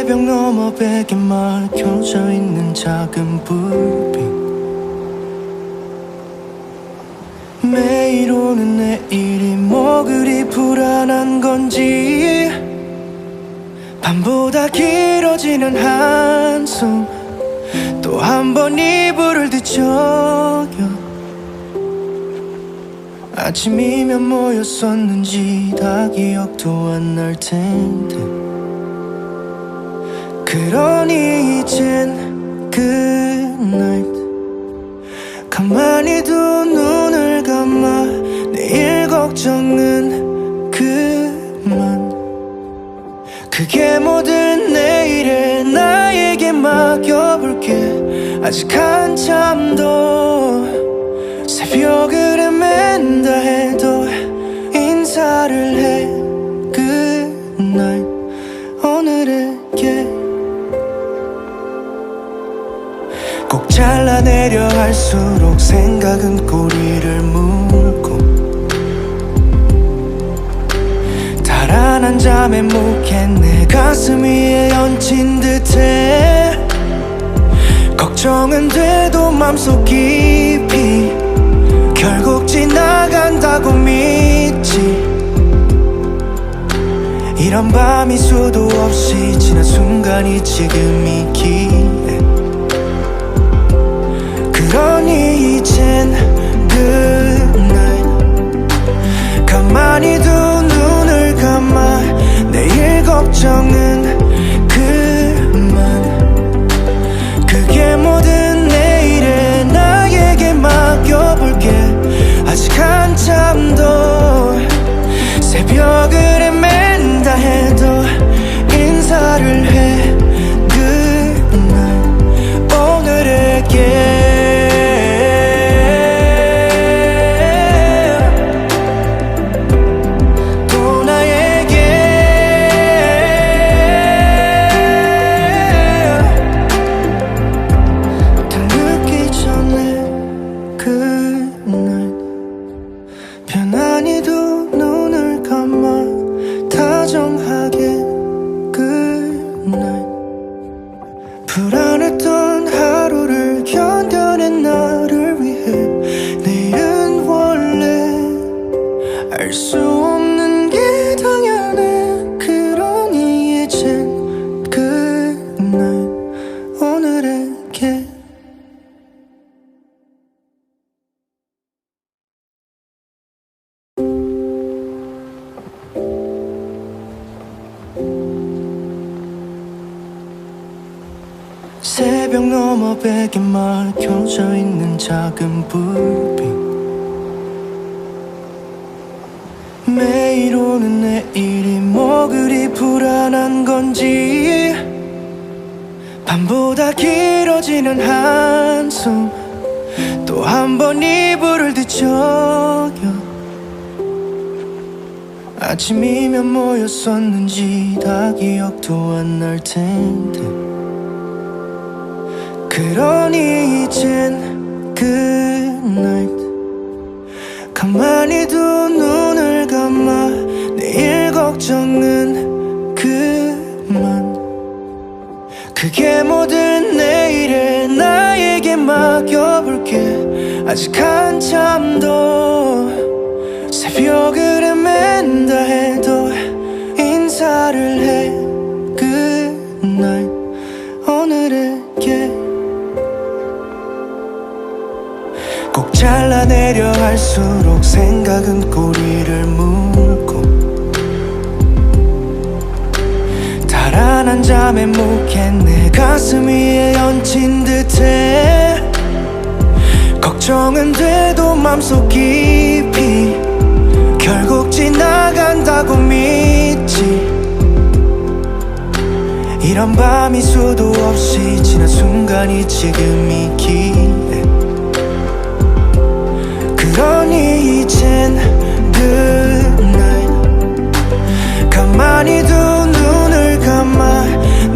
새벽 너머 베개 막혀져 있는 작은 불빛, 매일 오는 내일이 뭐 그리 불안한 건지, 밤보다 길어지는 한숨, 또 한 번 이불을 뒤척여 아침이면 뭐였었는지 다 기억도 안 날 텐데, 그러니 이젠 good 가만히 두 눈을 감아 내일 걱정은 그만, 그게 모든 내일에 나에게 맡겨볼게. 아직 한참 더 새벽을 헤맨다 해도 인사를 해 good night 오늘에게. 꼭 잘라내려 할수록 생각은 꼬리를 물고, 달아난 잠에 묵해 내 가슴 위에 얹힌 듯해. 걱정은 돼도 맘속 깊이 결국 지나간다고 믿지. 이런 밤이 수도 없이 지난 순간이 지금이기에, 그러니 이젠 good night 가만히 두 눈을 감아 내일 걱정은 그만, 그게 모든 내일에 나에게 맡겨볼게. 아직 한참 더 새벽을 헤맨다 해도 인사를 해 good night 오늘에게. 편안히 두 눈을 감아 다정하게 good night. 불안했던 하루를 견뎌낸 나를 위해 내일은 원래 알 수 없는 게 당연해. 그러니 이젠 good night 오늘에게. 새벽 너머 베개 막혀져 있는 작은 불빛, 매일 오는 내일이 뭐 그리 불안한 건지, 밤보다 길어지는 한숨, 또 한 번 이불을 뒤척여 아침이면 뭐였었는지 다 기억도 안 날 텐데, 그러니 이젠 good night 가만히 두 눈을 감아 내일 걱정은 그만, 그게 모든 내일에 나에게 맡겨볼게. 아직 한참 더 새벽을 헤맨다 해도 인사를 해 good night 오늘에게. 꼭 잘라내려 할수록 생각은 꼬리를 물고, 달아난 잠에 묵해 내 가슴 위에 얹힌 듯해. 걱정은 돼도 맘속 깊이 결국 지나간다고 믿지. 이런 밤이 수도 없이 지난 순간이 지금이기에, 그러니 이젠 good night 가만히 두 눈을 감아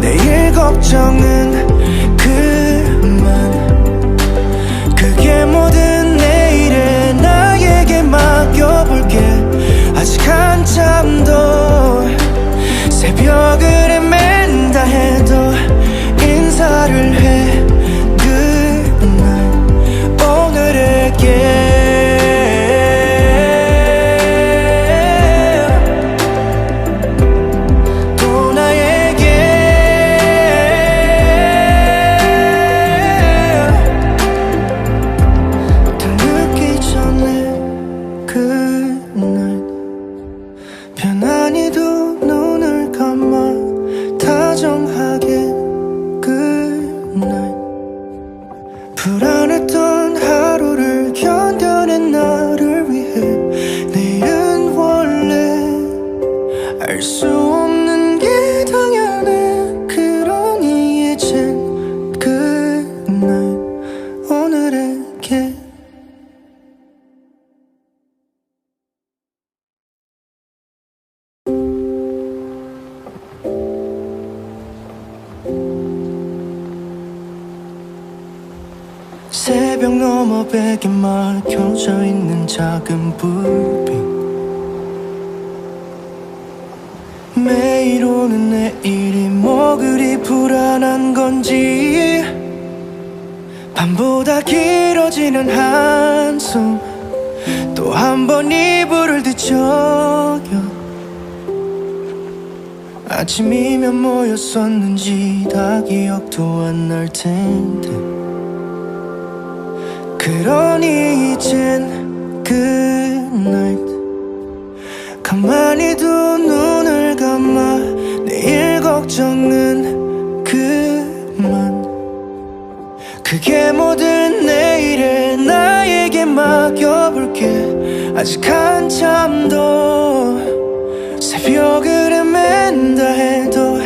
내일 걱정은 그만, 그게 모든 내일에 나에게 맡겨볼게. 아직 한참 더 새벽을 헤맨다 해도 새벽 너머 베개 막혀져 있는 작은 불빛 매일 오는 내일이 뭐 그리 불안한 건지 밤보다 길어지는 한숨 또 한 번 이불을 뒤척여 아침이면 뭐였었는지 다 기억도 안 날 텐데 그러니 이젠 good 가만히 두 눈을 감아 내일 걱정은 그만 그게 모든 내일에 나에게 맡겨볼게 아직 한참 더 새벽을 헤맨다 해도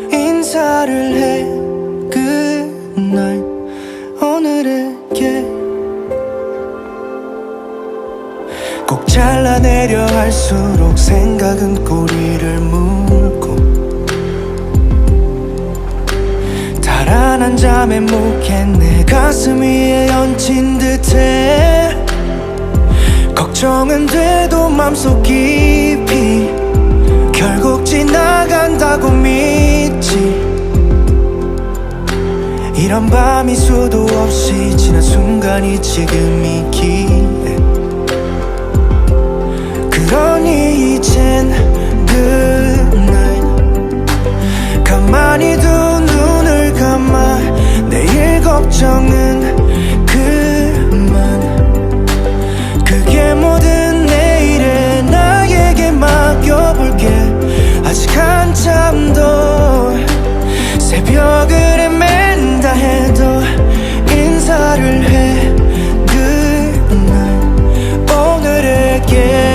인사를 해 good night 오늘에게 꼭 잘라내려 할수록 생각은 꼬리를 물고 달아난 잠에 묵해 내 가슴 위에 얹힌 듯해 걱정은 돼도 맘속 깊이 결국 지나간다고 믿지 이런 밤이 수도 없이 지난 순간이 지금이기에 그러니 이젠 good night 가만히 두 눈을 감아 내일 걱정은 그만 그게 모든 내일에 나에게 맡겨볼게 아직 한참 더 새벽을 헤맨다 해도 인사를 해 good night 오늘에게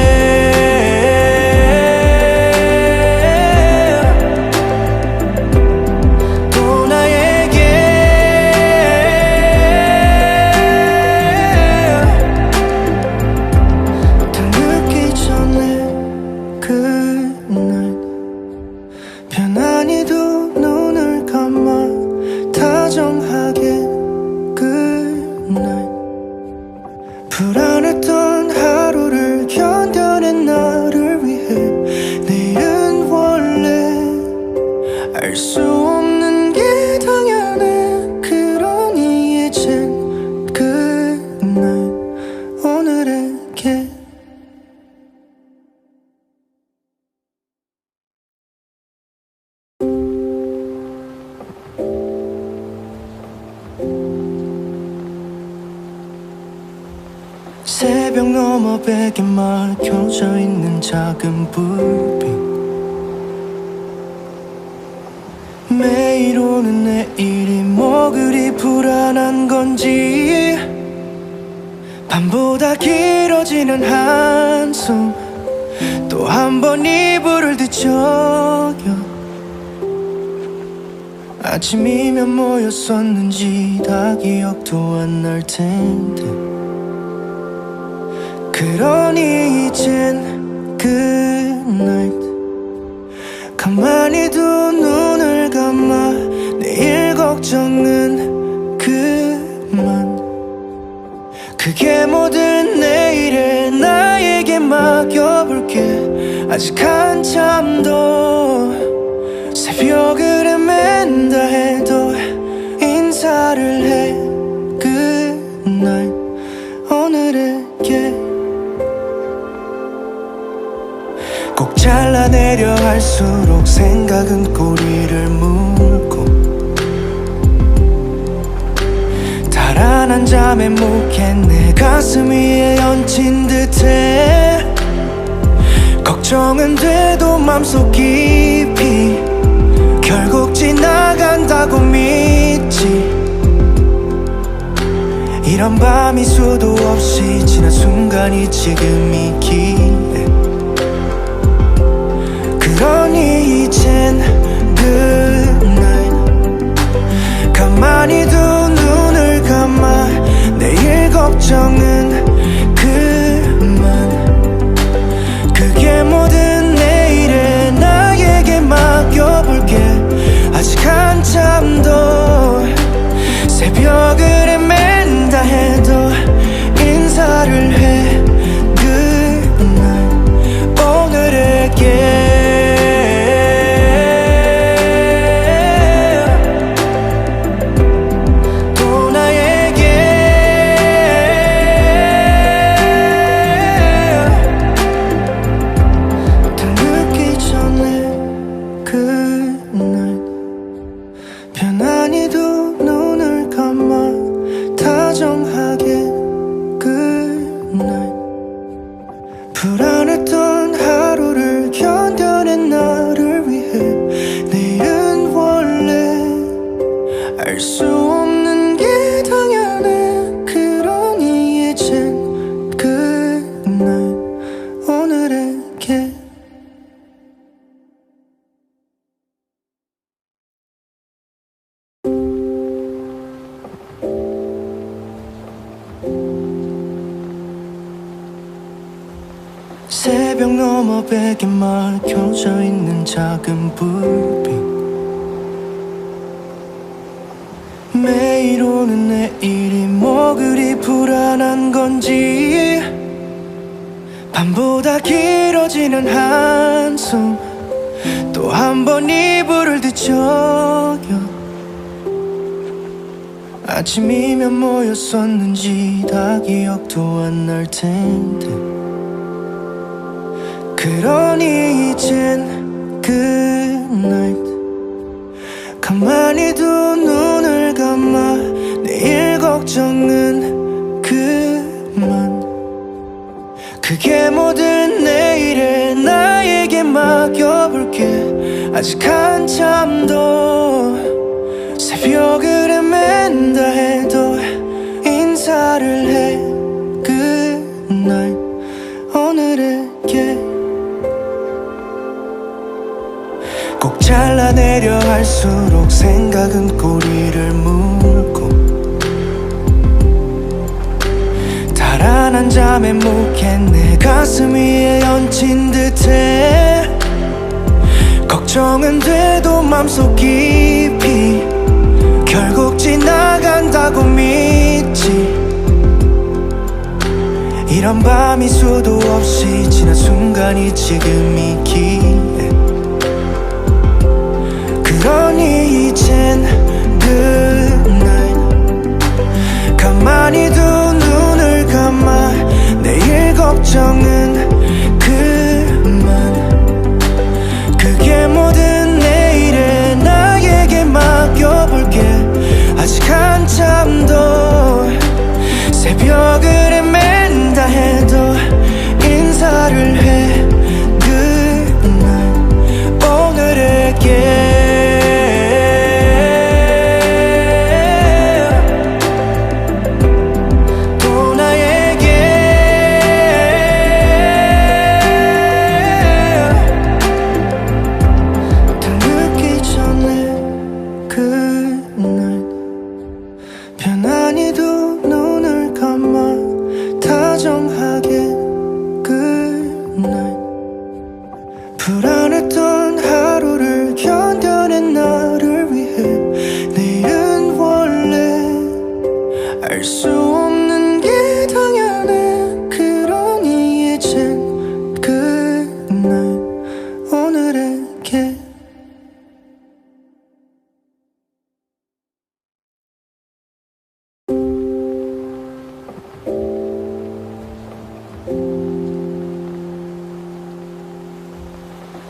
편안히 두 눈을 감아 다정하게 good night 불안했던 하루를 견뎌낸 나를 위해 내일은 원래 알 수 없는 게 당연해 그러니 이젠 good night 오늘에게 새벽 너머 베개 막혀져 있는 작은 불빛 매일 오는 내일이 뭐 그리 불안한 건지 밤보다 길어지는 한숨 또 한 번 이불을 뒤척여 아침이면 뭐였었는지 다 기억도 안 날 텐데 그러니 이젠 good night 가만히 두 눈을 감아 내일 걱정은 그만 그게 모든 내일에 나에게 맡겨볼게 아직 한참 더 새벽을 헤맨다 해도 인사를 해 good night 오늘에게 꼭 잘라내려 할수록 생각은 꼬리를 물고 달아난 잠에 묵해 내 가슴 위에 얹힌 듯해 걱정은 돼도 맘속 깊이 결국 지나간다고 믿지 이런 밤이 수도 없이 지난 순간이 지금이기에 그러니 이젠 good night 가만히 두 눈을 감아 내일 걱정은 그만 그게 모든 내일에 나에게 맡겨볼게 아직 한참 더 새벽을 헤맨다 해도 새벽 너머 베개 막혀져 있는 작은 불빛 매일 오는 내일이 뭐 그리 불안한 건지 밤보다 길어지는 한숨 또 한 번 이불을 뒤척여 아침이면 뭐였었는지 다 기억도 안 날 텐데 그러니 이젠 good 가만히 두 눈을 감아 내일 걱정은 그만 그게 뭐든 내일에 나에게 맡겨볼게 아직 한참 더 새벽을 헤맨다 해도 인사를 해 good night 오늘에게 꼭 잘라내려 할수록 생각은 꼬리를 물고 달아난 잠에 묵해 내 가슴 위에 얹힌 듯해 걱정은 돼도 맘속 깊이 결국 지나간다고 믿지 이런 밤이 수도 없이 지난 순간이 지금이기에 그러니 이젠 good night 가만히 두 눈을 감아 내일 걱정은 그만 그게 뭐든 내일에 나에게 맡겨볼게 아직 한참 더 새벽을 헤맨다 해도 인사를 해 good night 오늘에게 편안히 두 눈을 감아 다정하게 good night 불안했던 하루를 견뎌낸 나를 위해 내일은 원래 알 수 없는 게 당연해 그러니 이젠 good night 오늘에게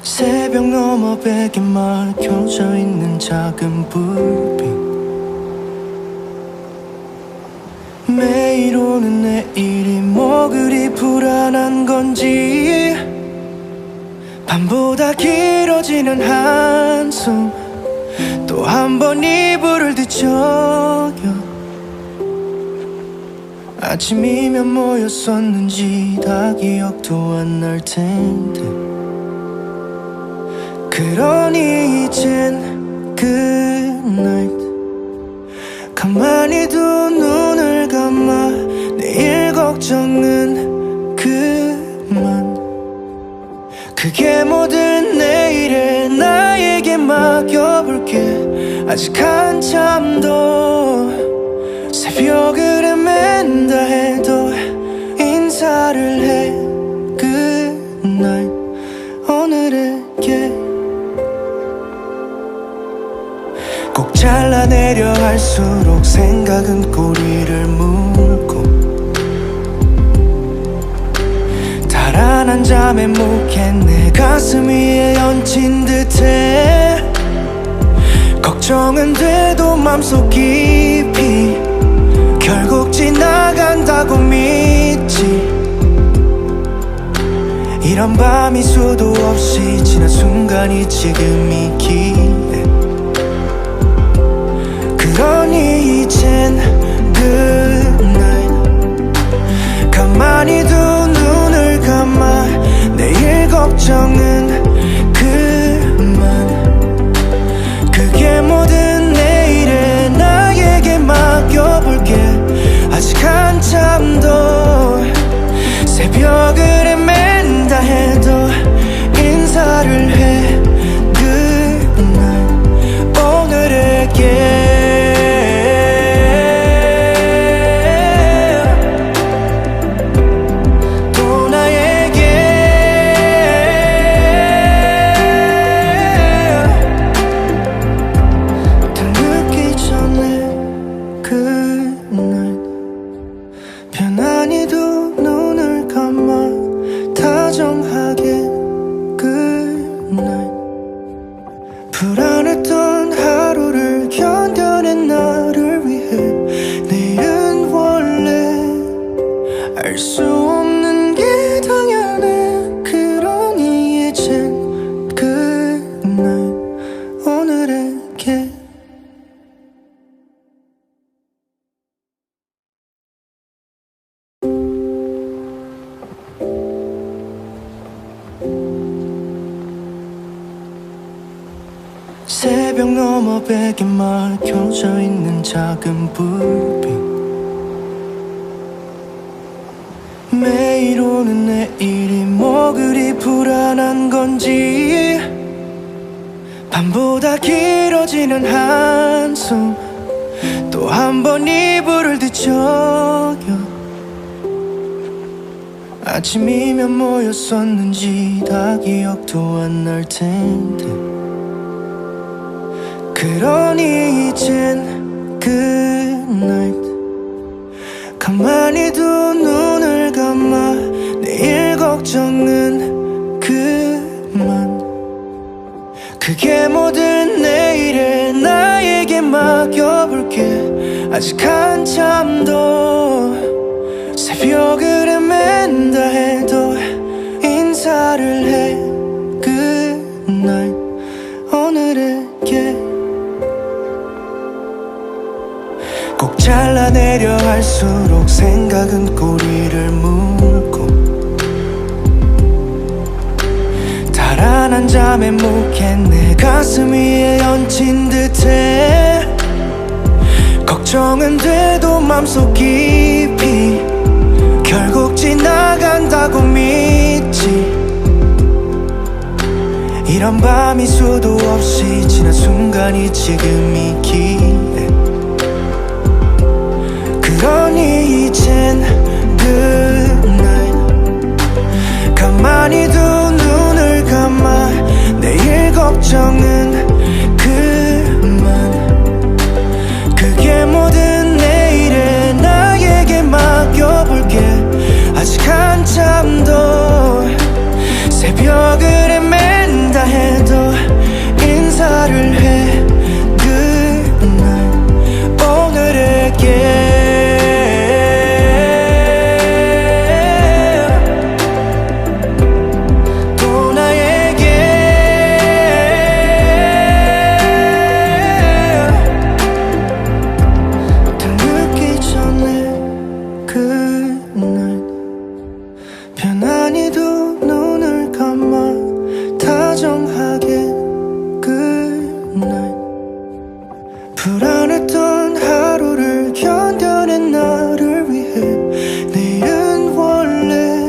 새벽 너머 베개 막혀져 있는 작은 불빛 매일 오는 내일이 뭐 그리 불안한 건지 밤보다 길어지는 한숨 또 한 번 이불을 뒤척여 아침이면 뭐였었는지 다 기억도 안 날 텐데 그러니 이젠 good night 가만히 두 눈을 감아 내일 걱정은 그만 그게 뭐든 내일에 나에게 맡겨볼게 아직 한참 더 새벽을 헤맨다 해도 인사를 해 good night 오늘에게 꼭 잘라내려 할수록 생각은 꼬리를 물고 달아난 잠에 묵해 내 가슴 위에 얹힌 듯해 걱정은 돼도 맘속 깊이 결국 지나간다고 믿지 이런 밤이 수도 없이 지난 순간이 지금이기에 그러니 이젠 good night 가만히 두 눈을 감아 내일 걱정은 그만 그게 뭐든 내일에 나에게 맡겨볼게 아직 한참 더 새벽을 헤맨다 새벽 너머 베개 막혀져 있는 작은 불빛 매일 오는 내일이 뭐 그리 불안한 건지 밤보다 길어지는 한숨 또 한 번 이불을 뒤척여 아침이면 뭐였었는지 다 기억도 안 날 텐데 그러니 이젠 good 가만히 두 눈을 감아 내일 걱정은 그만 그게 뭐든 내일에 나에게 맡겨볼게 아직 한참 더 새벽을 헤맨다 해도 인사를 해 good night 오늘에게 꼭 잘라내려 할수록 생각은 꼬리를 물고 달아난 잠에 묵해 내 가슴 위에 얹힌 듯해 걱정은 돼도 맘속 깊이 결국 지나간다고 믿지 이런 밤이 수도 없이 지난 순간이 지금이기에 그러니 이젠 good night 가만히 두 눈을 감아 내일 걱정은 그만 그게 뭐든 내일에 나에게 맡겨볼게 아직 한참 더 새벽을 헤맨다 해도 인사를 해 good night 오늘에게 편안히 두 눈을 감아 다정하게 good night 불안했던 하루를 견뎌낸 나를 위해 내일은 원래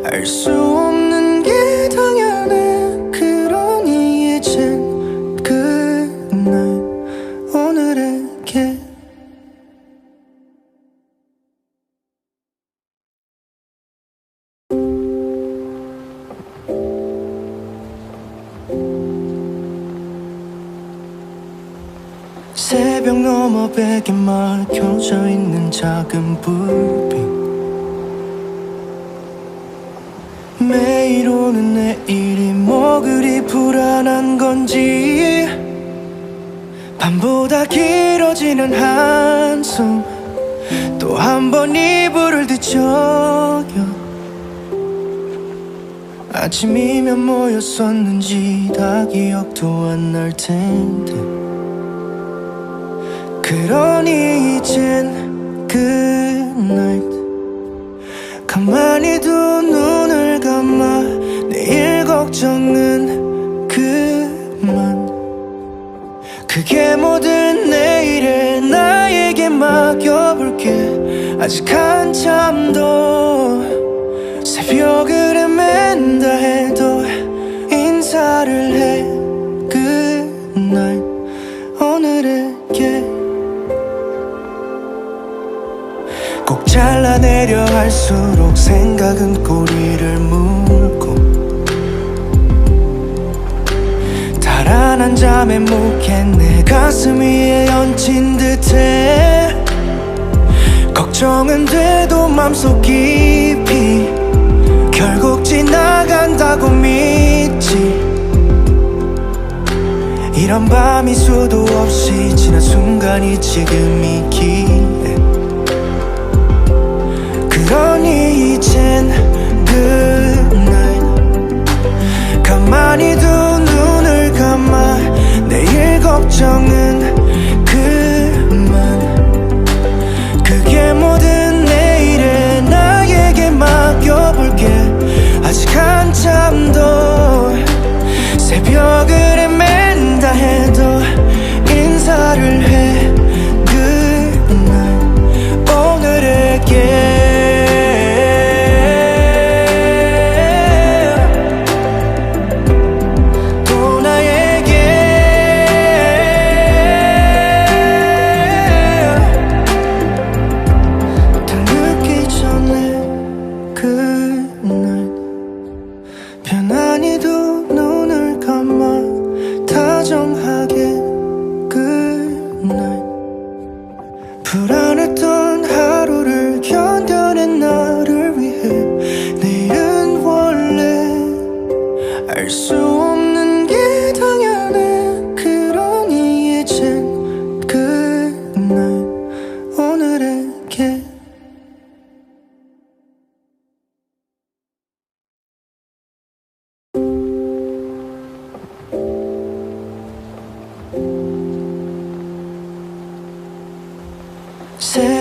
알 수 없는 게 당연해 그러니 이젠 good night 오늘에게 새벽 너머 베개 막혀져 있는 작은 불빛 매일 오는 내일이 뭐 그리 불안한 건지 밤보다 길어지는 한숨 또 한 번 이불을 뒤척여 아침이면 뭐였었는지 다 기억도 안 날 텐데 그러니 이젠 good night 가만히 두 눈을 감아 내일 걱정은 그만 그게 뭐든 내일에 나에게 맡겨볼게 아직 한참 더 새벽을 헤맨다 해도 인사를 해 good night 오늘에게 꼭 잘라내려 할수록 생각은 꼬리를 물고 달아난 잠에 묵해 내 가슴 위에 얹힌 듯해 걱정은 돼도 맘속 깊이 결국 지나간다고 믿지 이런 밤이 수도 없이 지난 순간이 지금이기에 그러니 이젠 good night 가만히 두 눈을 감아 내일 걱정은 그만 그게 뭐든 내일에 나에게 맡겨볼게 아직 한참 더 새벽을 헤맨다 해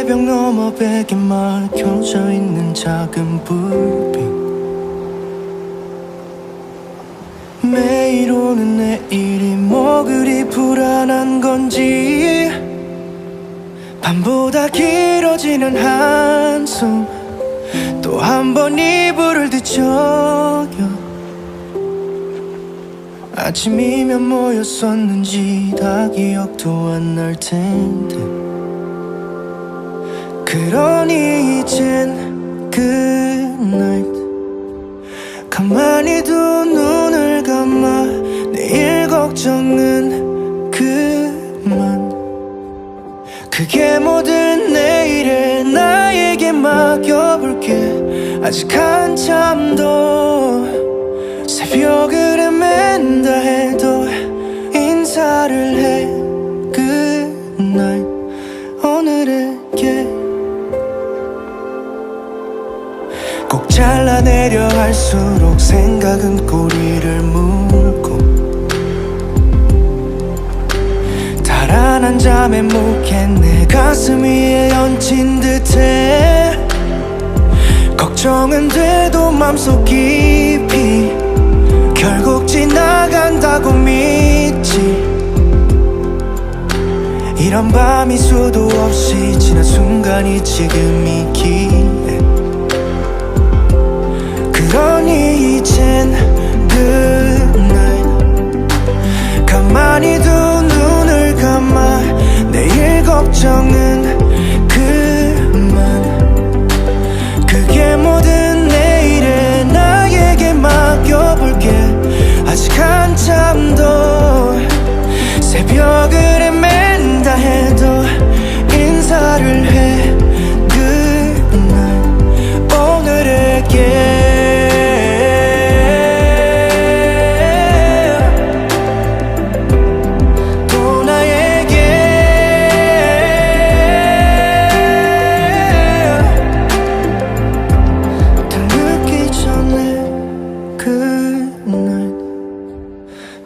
새벽 너머 베개 막혀져 있는 작은 불빛 매일 오는 내일이 뭐 그리 불안한 건지 밤보다 길어지는 한숨 또 한 번 이불을 뒤척여 아침이면 뭐였었는지 다 기억도 안 날 텐데 그러니 이젠 good 가만히 두 눈을 감아 내일 걱정은 그만 그게 모든 내일에 나에게 맡겨볼게 아직 한참 더 새벽을 헤맨다 해도 인사를 해 good night 오늘에게 꼭 잘라내려 할수록 생각은 꼬리를 물고 달아난 잠에 묵해 내 가슴 위에 얹힌 듯해 걱정은 돼도 맘속 깊이 결국 지나간다고 믿지 이런 밤이 수도 없이 지난 순간이 지금이기에 그러니 이젠 good night 가만히 두 눈을 감아 내일 걱정은 그만 그게 모든 내일에 나에게 맡겨볼게 아직 한참 더 새벽을 헤맨다 해도 인사를 해 good night 오늘에게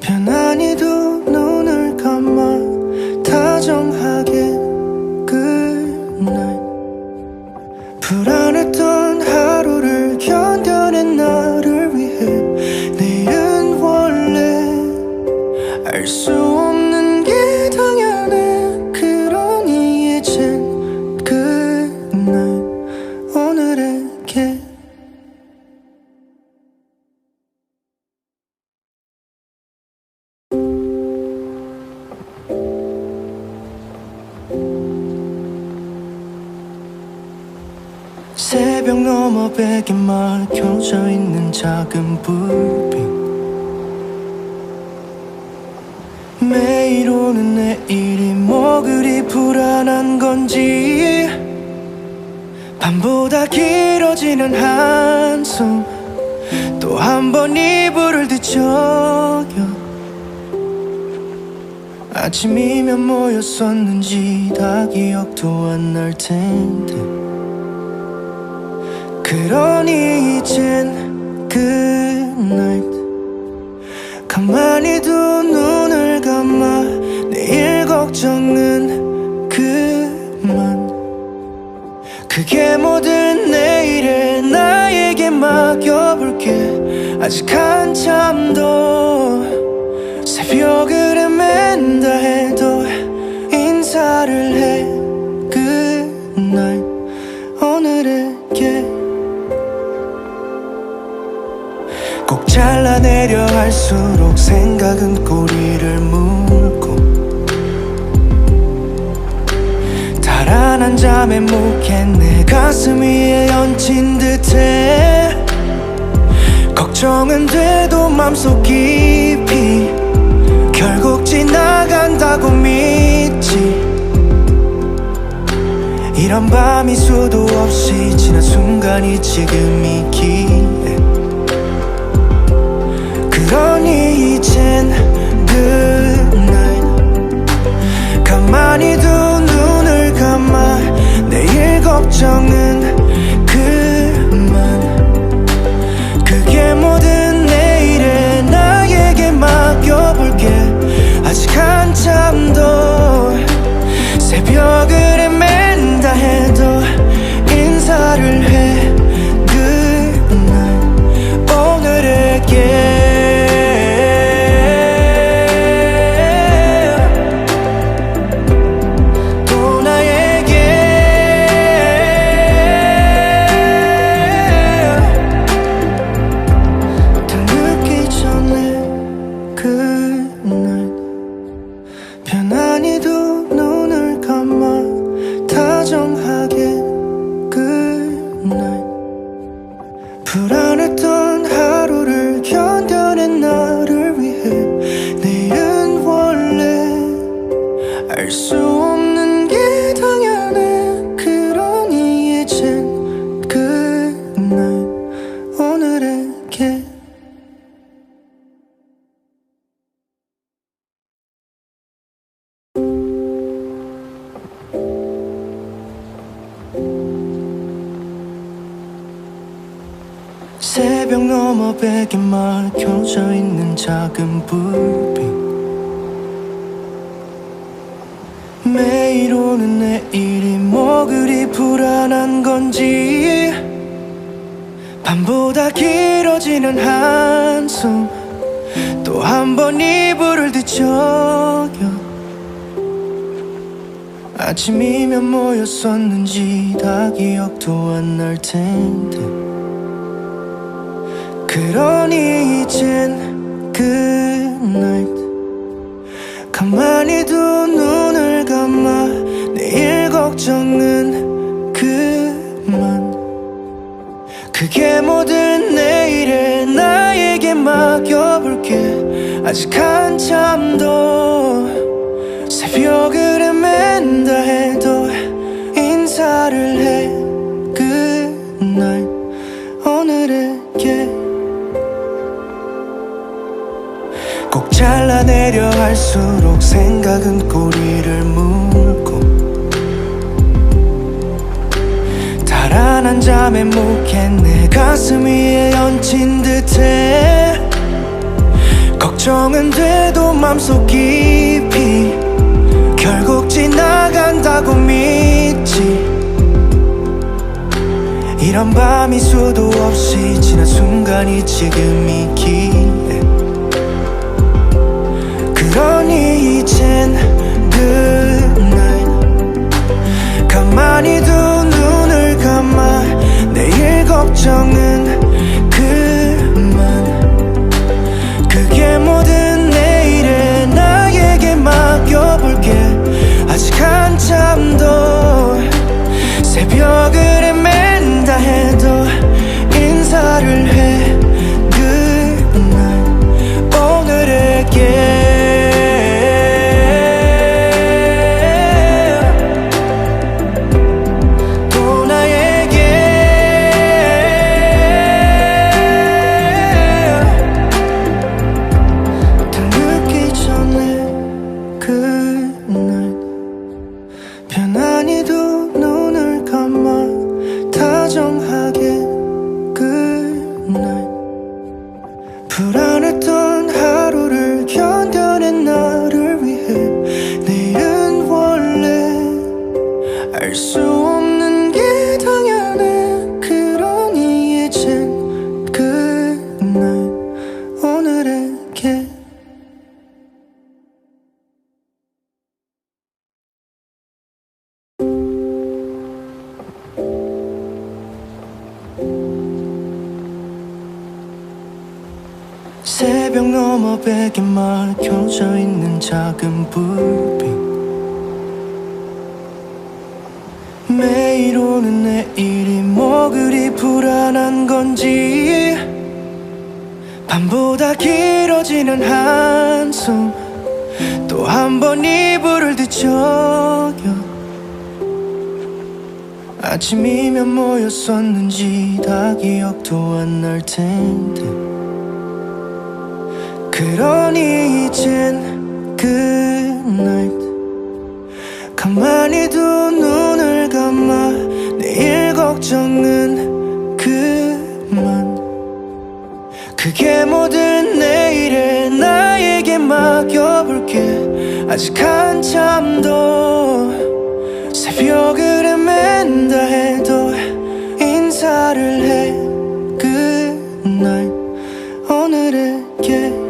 편안히 두 눈을 감아 다정하게 good night 불안했던 하루를 견뎌낸 나를 위해 내일은 원래 알 수 없는 게 당연해 그러니 이젠 good night 오늘에게 새벽 너머 베개 막혀져 있는 작은 불빛 매일 오는 내일이 뭐 그리 불안한 건지 밤보다 길어지는 한숨 또 한 번 이불을 뒤척여 아침이면 뭐였었는지 다 기억도 안 날 텐데 그러니 이젠 good night 가만히 두 눈을 감아 내일 걱정은 그만 그게 모든 내일에 나에게 맡겨볼게 아직 한참 더 새벽을 헤맨다 해도 인사를 해 good night 오늘에게 꼭 잘라내려 할수록 생각은 꼬리를 물고 달아난 잠에 묵해 내 가슴 위에 얹힌 듯해 걱정은 돼도 맘속 깊이 결국 지나간다고 믿지 이런 밤이 수도 없이 지난 순간이 지금이기에 그러니 이젠 good night 가만히 두 눈을 감아 내일 걱정은 그만 그게 모든 내일에 나에게 맡겨볼게 아직 한참 더 새벽을 헤맨다 해도 불안했던 하루를 견뎌낸 나를 위해 내일은 원래 알 수 없는 게 당연해. 그러니 이젠 그날 오늘에게 새벽 너머 베개 막혀져 있는 작은 불빛, 매일 오는 내일이 뭐 그리 불안한 건지, 밤보다 길어지는 한숨, 또 한 번 이불을 뒤척여 아침이면 뭐였었는지 다 기억도 안 날 텐데. 그러니 이젠 그날 가만히 두 눈을 감아 내일 걱정은 그만. 그게 뭐든 내일에 나에게 맡겨볼게. 아직 한참 더 새벽을 헤맨다 해도 인사를 해. 그날 오늘에게 꼭 잘라내려 할수록 생각은 꼬리를 물고, 달아난 잠에 묵해 내 가슴 위에 얹힌 듯해. 걱정은 돼도 맘속 깊이 결국 지나간다고 믿지. 이런 밤이 수도 없이 지난 순간이 지금이기에. 그러니 이젠 그날 가만히 두 눈을 감아 내일 걱정은 그만. 그게 뭐든 내일에 나에게 맡겨볼게. 아직 한참 더 새벽을 헤맨다 해도 인사를 해. 그날 오늘에게 편안히 두 눈을 감아 다정하게. 그날 불안했던 하루를 견뎌낸 나를 위해 내일은 원래 알 수 없는 게 당연해. 그러니 이젠 그날 오늘에게 새벽 너머 베개 막혀져 있는 작은 불빛, 매일 오는 내일이 뭐 그리 불안한 건지, 밤보다 길어지는 한숨, 또 한 번 이불을 뒤척여 아침이면 뭐였었는지 다 기억도 안 날 텐데. 그러니 이젠 그날 가만히 두 눈을 감아 내일 걱정은 그만. 그게 뭐든 내일에 나에게 맡겨볼게. 아직 한참 더 새벽을 헤맨다 해도 인사를 해. 그날 오늘에게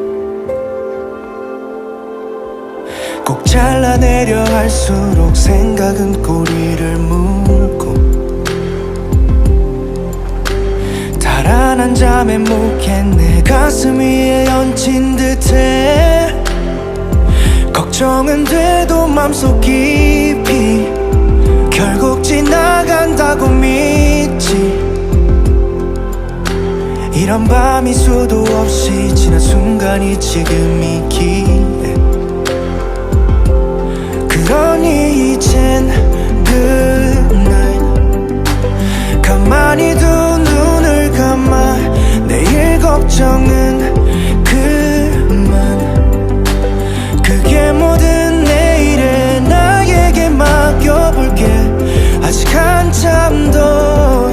꼭 잘라내려 할수록 생각은 꼬리를 물고, 달아난 잠에 묵해 내 가슴 위에 얹힌 듯해. 걱정은 돼도 맘속 깊이 결국 지나간다고 믿지. 이런 밤이 수도 없이 지난 순간이 지금이기에 그러니 이젠 good night. 가만히 두 눈을 감아 내일 걱정은 그만. 그게 모든 내일에 나에게 맡겨볼게. 아직 한참 더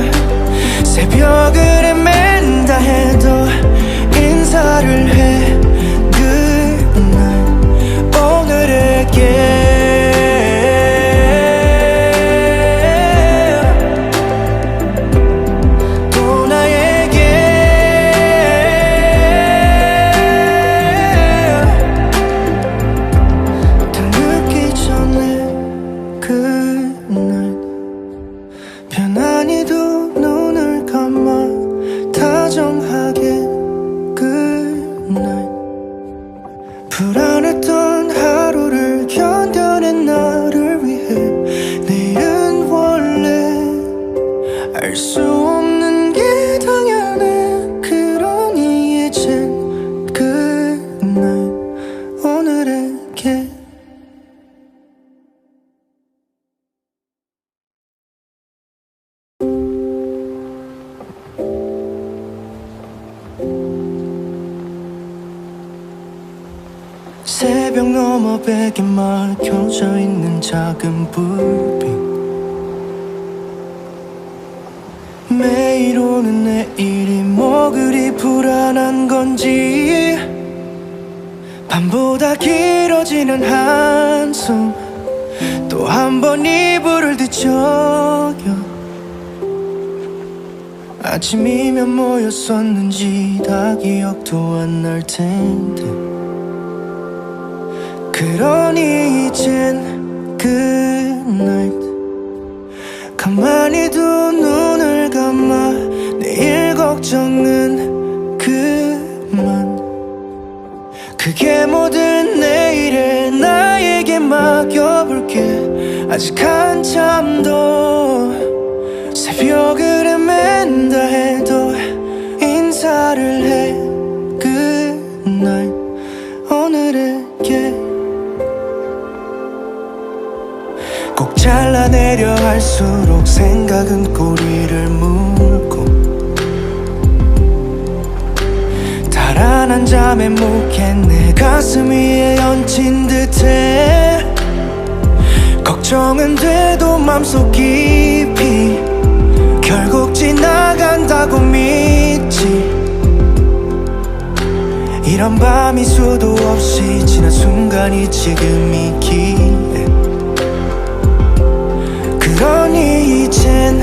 새벽을 헤맨다 해도 인사를 해 good night. 오늘에게 불안했던 하루를 견뎌낸 나를 위해 내일은 원래 알 수 없는 게 당연해. 그러니 이젠 good night. 오늘에게 새벽 너머 베개 막혀져 있는 작은 불빛. 매일 오는 내일이 뭐 그리 불안한 건지. 밤보다 길어지는 한숨 또 한 번 이불을 뒤척여. 아침이면 뭐였었는지 다 기억도 안 날 텐데. 그러니 이젠 good night. 가만히 두 눈을 감아 내일 걱정은 그만. 그게 모든 내일에 나에게 맡겨볼게. 아직 한참 더 새벽을 헤맨다 해도 인사를 해 good night. 오늘에게 꼭 잘라내려 할수록 생각은 꼬리를 물고 달아난 잠에 묵해 내 가슴 위에 얹힌 듯해. 걱정은 돼도 맘속 깊이 결국 지나간다고 믿지. 이런 밤이 수도 없이 지난 순간이 지금이기에 그러니 이젠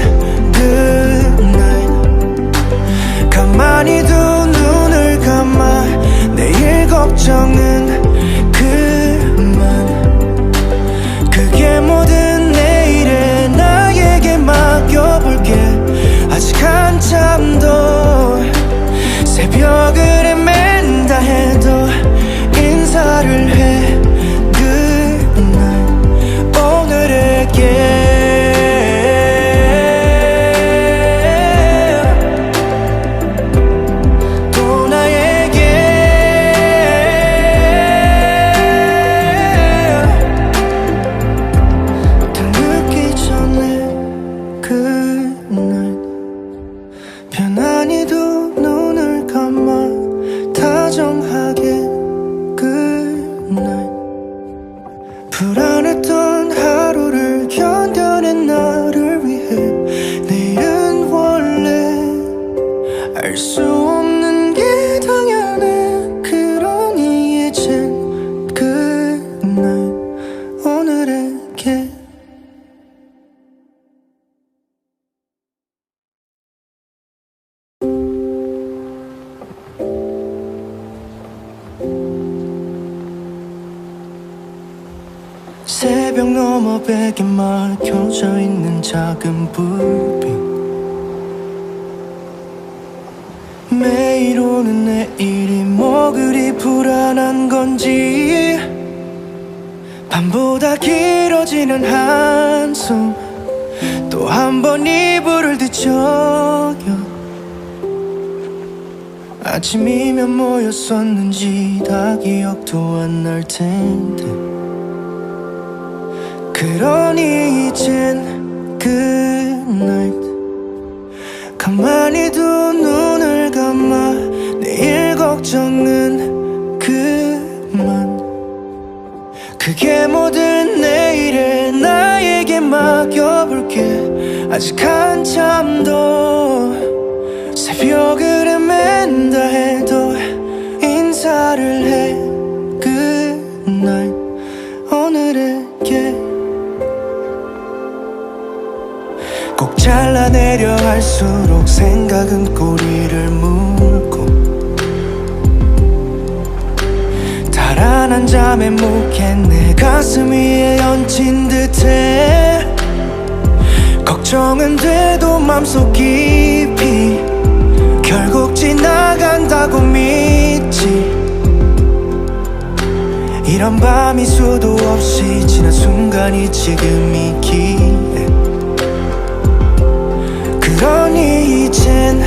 good night. 가만히 두 눈을 감아 내일 걱정은 그만. 그게 모든 내일에 나에게 맡겨볼게. 아직 한참 더 새벽을 헤맨다 해도 인사를 해 good night. 오늘에게 편안히 두 눈을 감아 다정하게 good night. 불안했던 하루를 견뎌낸 나를 위해 내일은 원래 알 수 없는 게 당연해. 그러니 이젠 good night. 오늘에게 새벽 너머 베개 막혀져 있는 작은 불빛. 매일 오는 내일이 뭐 그리 불안한 건지. 밤보다 길어지는 한숨 또 한 번 이불을 뒤척여. 아침이면 뭐였었는지 다 기억도 안 날 텐데 그러니 이젠 good 가만히 두 눈을 감아 내일 걱정은 그만 그게 뭐든 내일에 나에게 맡겨볼게 아직 한참 더 새벽을 헤맨다 해도 인사를 해 good night 오늘에게 꼭 잘라내려 할수록 생각은 꼬리를 물고 달아난 잠에 묵해 내 가슴 위에 얹힌 듯해 걱정은 돼도 맘속 깊이 결국 지나간다고 믿지 이런 밤이 수도 없이 지난 순간이 지금이기에 그러니 이젠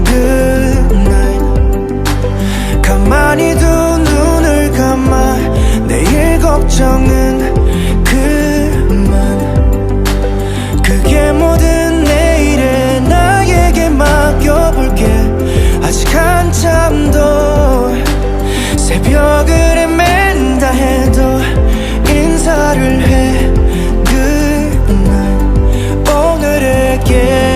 good night 가만히 두 눈을 감아 내일 걱정은 그만 그게 뭐든 내일에 나에게 맡겨볼게 아직 한참 더 새벽을 헤맨다 해도 인사를 해 good night 오늘에게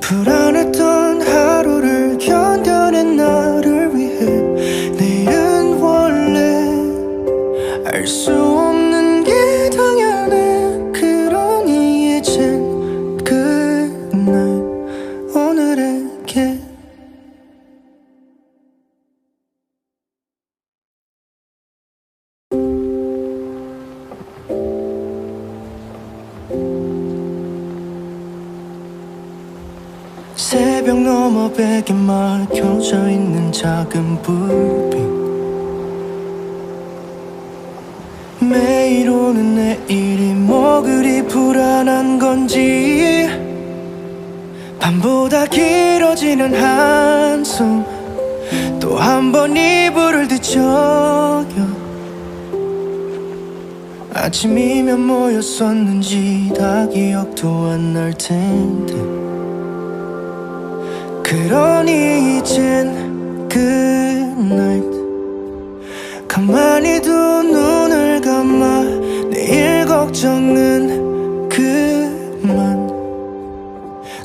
불안했던 하루를 견뎌낸 나를 위해 내일은 원래 알 수 없는 게 당연해 그러니 이젠 good night 오늘에게 새벽 너머 베개 막혀져 있는 작은 불빛 매일 오는 내일이 뭐 그리 불안한 건지 밤보다 길어지는 한숨 또 한 번 이불을 뒤척여 아침이면 뭐였었는지 다 기억도 안 날 텐데 그러니 이젠 good night 가만히 두 눈을 감아 내일 걱정은 그만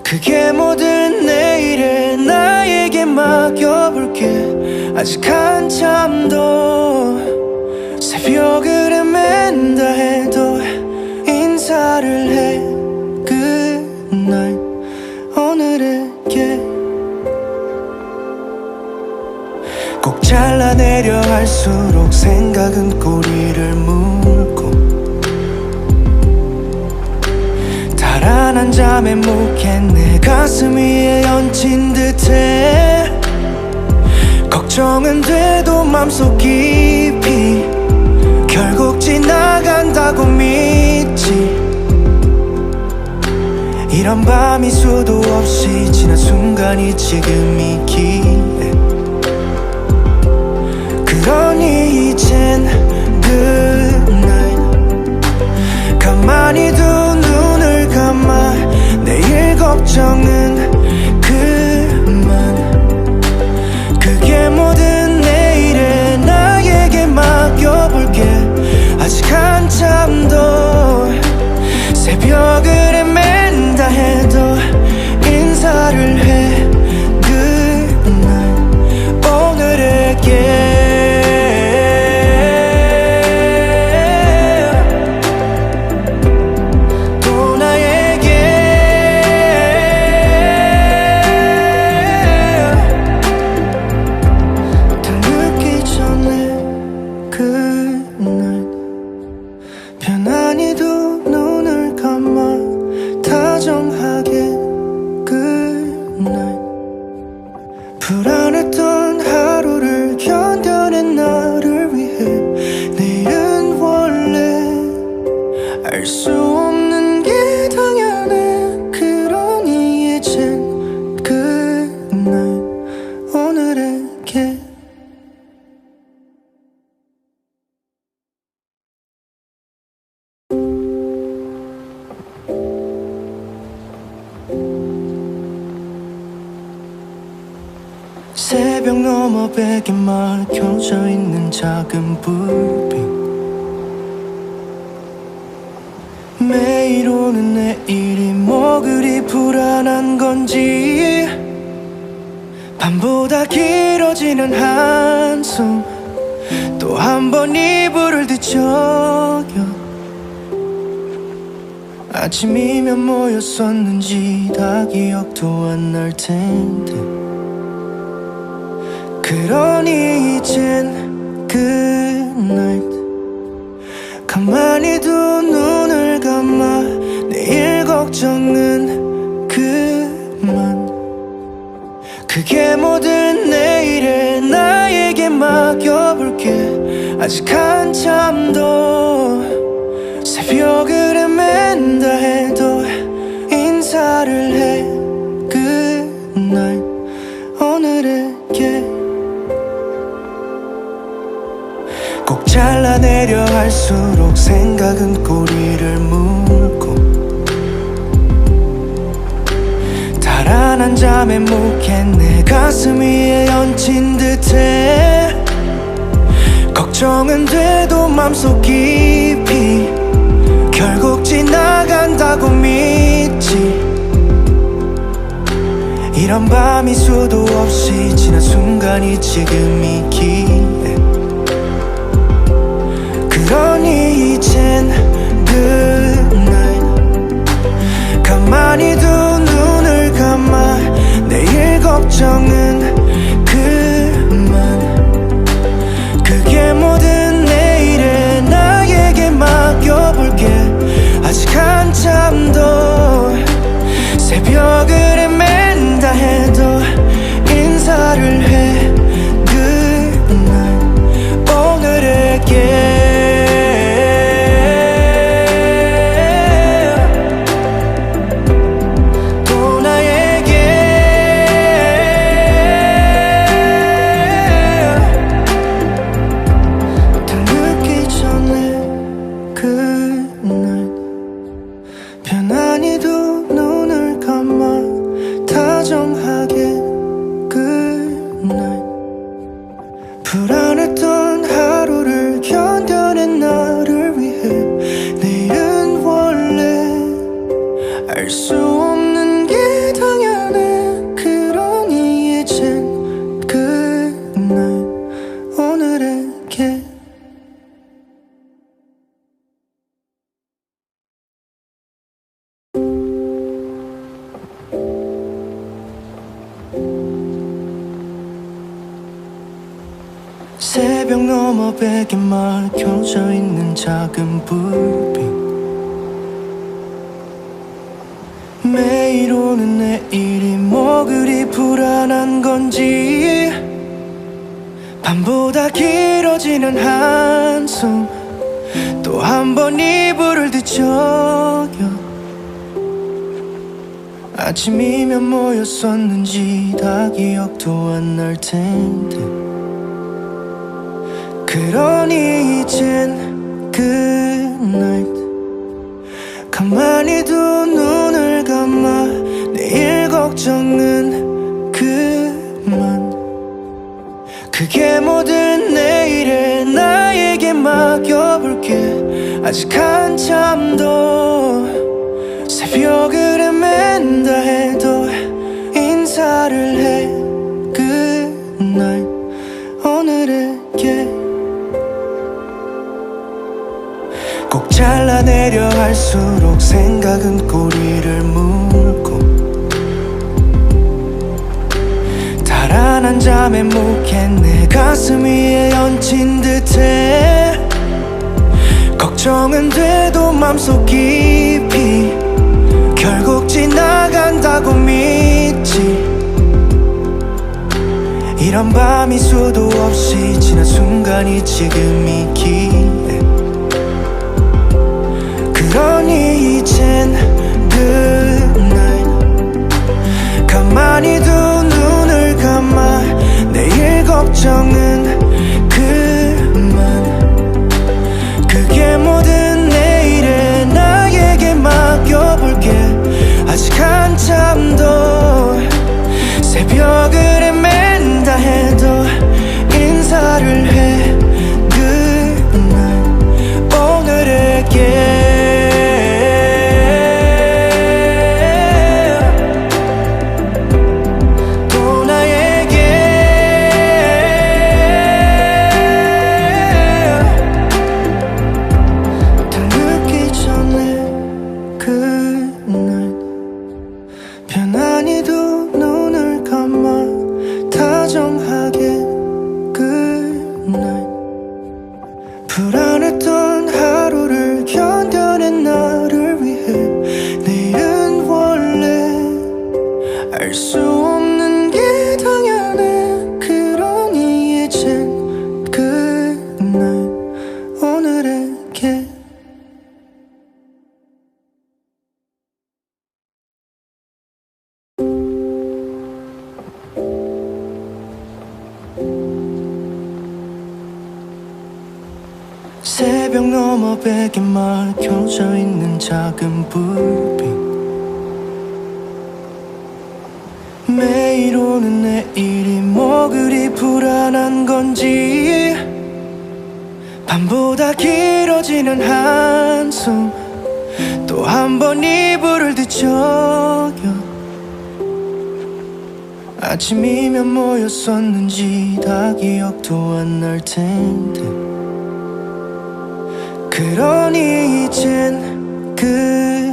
그게 뭐든 내일에 나에게 맡겨볼게 아직 한참 더 새벽을 헤맨다 해도 인사를 해 good night 오늘에게 꼭 잘라내려 할수록 생각은 꼬리를 물고 달아난 잠에 묵해 내 가슴 위에 얹힌 듯해 걱정은 돼도 맘속 깊이 결국 지나간다고 믿지 이런 밤이 수도 없이 지난 순간이 지금이기에 그러니 이젠 good night 가만히 두 눈을 감아 내일 걱정은 그만 그게 뭐든 내일에 나에게 맡겨볼게 아직 한참 더 새벽을 헤맨다 해도 인사를 해 good night 오늘에게 또 나에게 새벽 너머 베개 막혀져 있는 작은 불빛 매일 오는 내일이 뭐 그리 불안한 건지 밤보다 길어지는 한숨 또 한 번 이불을 뒤척여 아침이면 뭐였었는지 다 기억도 안 날 텐데 그러니 이젠 good 가만히 두 눈을 감아 내일 걱정은 그만 그게 모든 내일에 나에게 맡겨볼게 아직 한참 더 새벽을 헤맨다 해도 인사를 해 good night 오늘에게 꼭 잘라내려 할수록 생각은 꼬리를 물고 달아난 잠에 묵해 내 가슴 위에 얹힌 듯해 걱정은 돼도 맘속 깊이 결국 지나간다고 믿지 이런 밤이 수도 없이 지난 순간이 지금이기에 그러니 이젠 good night 가만히 두 눈을 감아 내일 걱정은 그만 그게 모든 내일에 나에게 맡겨볼게 아직 한참 더 새벽을 헤맨다 해도 인사를 해 good night 오늘에게 편안히 두 눈을 감아 다정하게 good night 불안했던 하루를 견뎌낸 나를 위해 내일은 원래 알 수 없는 게 당연해 그러니 이젠 good night 오늘에게 새벽 너머 베개 막혀져 있는 작은 불빛 매일 오는 내일이 뭐 그리 불안한 건지 밤보다 길어지는 한숨 또 한 번 이불을 뒤척여 아침이면 뭐였었는지 다 기억도 안 날 텐데 그러니 이젠 good night 가만히 두 눈을 감아 내일 걱정은 그만 그게 모든 내일에 나에게 맡겨볼게 아직 한참 더 새벽을 헤맨다 해도 인사를 해 good night 오늘에게 꼭 잘라내려 할수록 생각은 꼬리를 물고 달아난 잠에 묵해 내 가슴 위에 얹힌 듯해 걱정은 돼도 맘속 깊이 결국 지나간다고 믿지 이런 밤이 수도 없이 지난 순간이 지금이기에 그러니 이젠 good night 가만히 두 눈을 감아 내일 걱정은 그만 그게 모든 내일에 나에게 맡겨볼게 아직 한참 더 새벽을 헤맨다 해도 새벽 너머 베개 막혀져 있는 작은 불빛 매일 오는 내일이 뭐 그리 불안한 건지 밤보다 길어지는 한숨 또 한 번 이불을 뒤척여 아침이면 뭐였었는지 다 기억도 안 날 텐데 그러니 이젠 good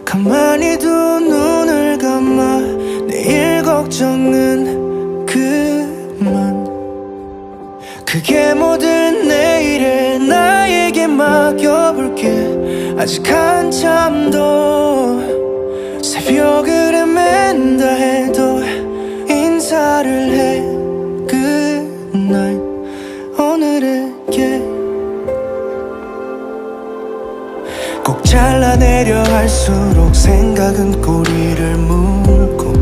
가만히 두 눈을 감아 내일 걱정은 그만 그게 모든 내일에 나에게 맡겨볼게 아직 한참 더 새벽을 헤맨다 해도 인사를 해 good night 오늘에게 꼭 잘라내려 할수록 생각은 꼬리를 물고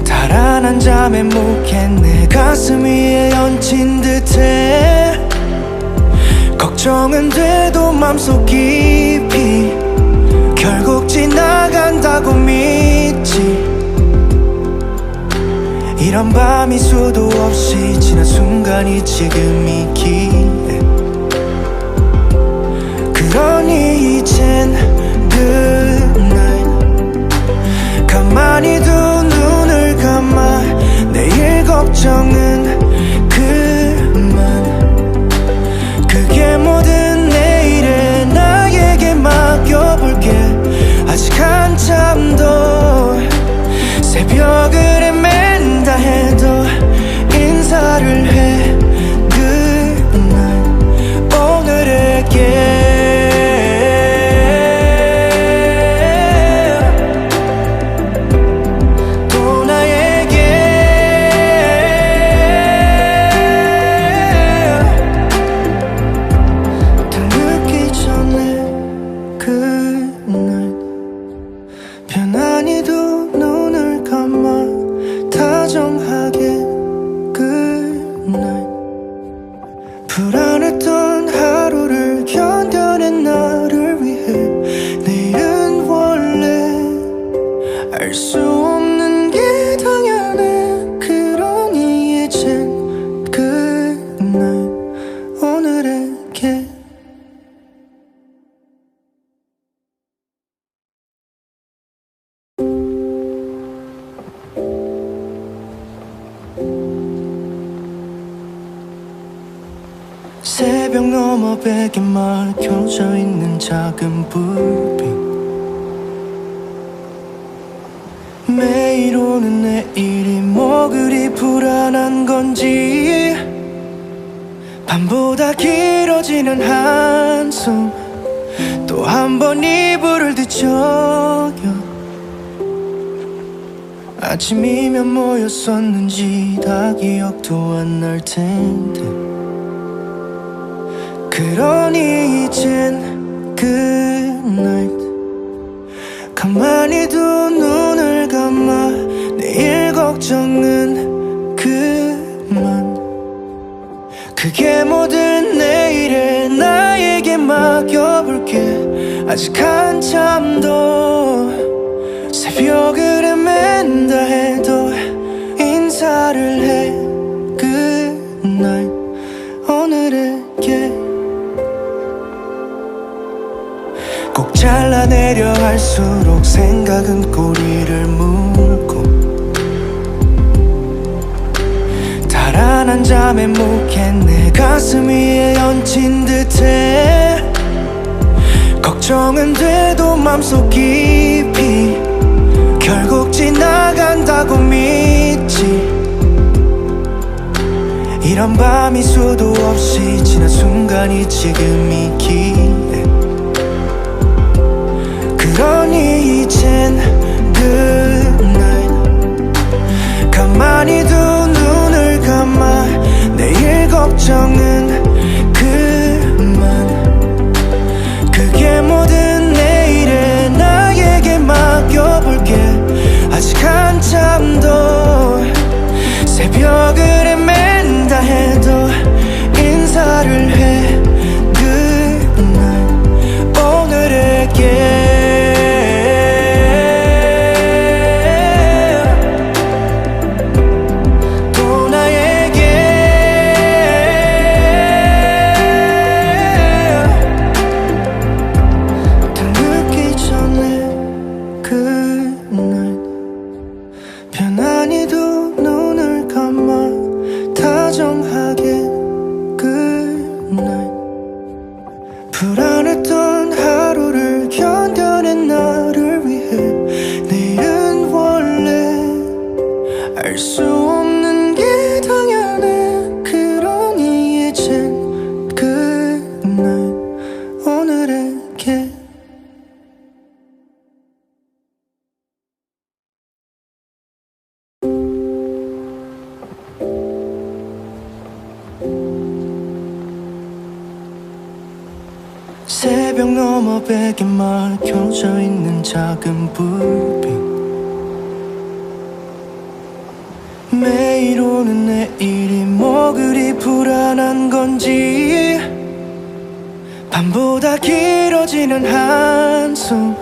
달아난 잠에 묵해 내 가슴 위에 얹힌 듯해 걱정은 돼도 맘속 깊이 결국 지나간다고 믿지 이런 밤이 수도 없이 지난 순간이 지금이기에 그러니 이젠 good night 가만히 두 눈을 감아 내일 걱정은 그만 그게 모든 내일에 나에게 맡겨볼게 아직 한참 더 새벽을 헤맨다 해도 인사를 해 good night 오늘에게 편안히 두 눈을 감아 다정하게 good night 불안했던 하루를 견뎌낸 나를 위해 내일은 원래 알 수 없는 게 당연해 그러니 이젠 good night 오늘에게 새벽 너머 베개 막혀져 있는 작은 불빛 매일 오는 내일이 뭐 그리 불안한 건지 밤보다 길어지는 한숨 또 한 번 이불을 뒤척여 아침이면 뭐였었는지 다 기억도 안 날 텐데 그러니 이젠 good night 가만히 두 눈을 감아 내일 걱정은 그만 그게 모든 내일에 나에게 맡겨볼게 아직 한참 더 새벽을 헤맨다 해도 인사를 해 good night 오늘에게 꼭 잘라내려 할수록 생각은 꼬리를 물고 달아난 잠에 묵해 내 가슴 위에 얹힌 듯해 걱정은 돼도 맘속 깊이 결국 지나간다고 믿지 이런 밤이 수도 없이 지난 순간이 지금이기에 그러니 이젠 good night 가만히 두 눈을 감아 내일 걱정은 그만 그게 모든 내일에 나에게 맡겨볼게 아직 한참 더 새벽을 헤맨다 해 새벽 넘어 베개 막혀져 있는 작은 불빛 매일 오는 내일이 뭐 그리 불안한 건지 밤보다 길어지는 한숨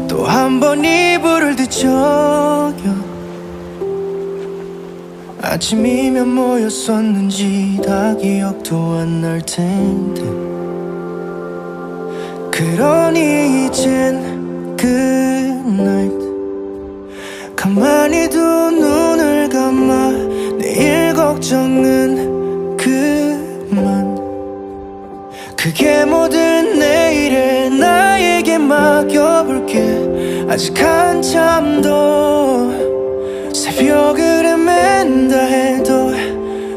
또 한 번 이불을 뒤척여 아침이면 뭐였었는지 다 기억도 안 날 텐데 그러니 이젠 good 가만히 두 눈을 감아 내일 걱정은 그만 그게 뭐든 내일에 나에게 맡겨볼게 아직 한참 더 새벽을 헤맨다 해도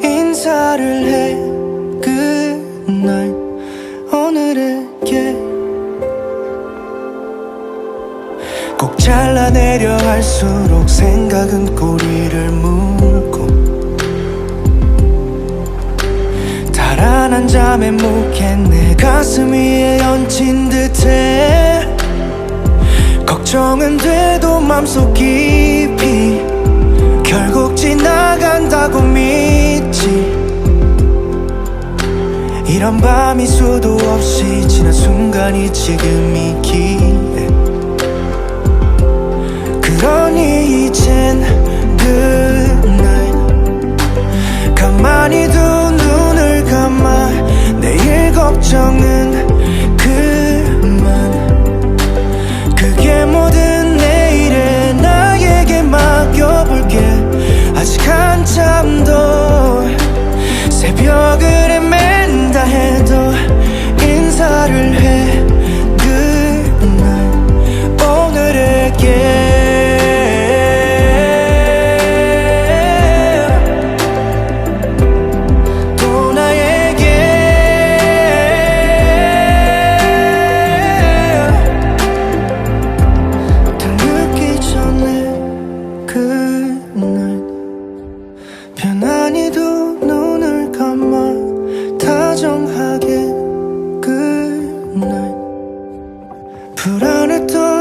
인사를 해 good night 오늘에게 꼭 잘라내려 할수록 생각은 꼬리를 물고 달아난 잠에 묵해 내 가슴 위에 얹힌 듯해 걱정은 돼도 맘속 깊이 결국 지나간다고 믿지 이런 밤이 수도 없이 지난 순간이 지금이기에 그러니 이젠 good night 가만히 두 눈을 감아 내일 걱정은 그만 그게 뭐든 내일에 나에게 맡겨볼게 아직 한참 더 새벽을 헤맨다 해도 인사를 해 good night 오늘에게 편안히 두 눈을 감아 다정하게 good night 불안했던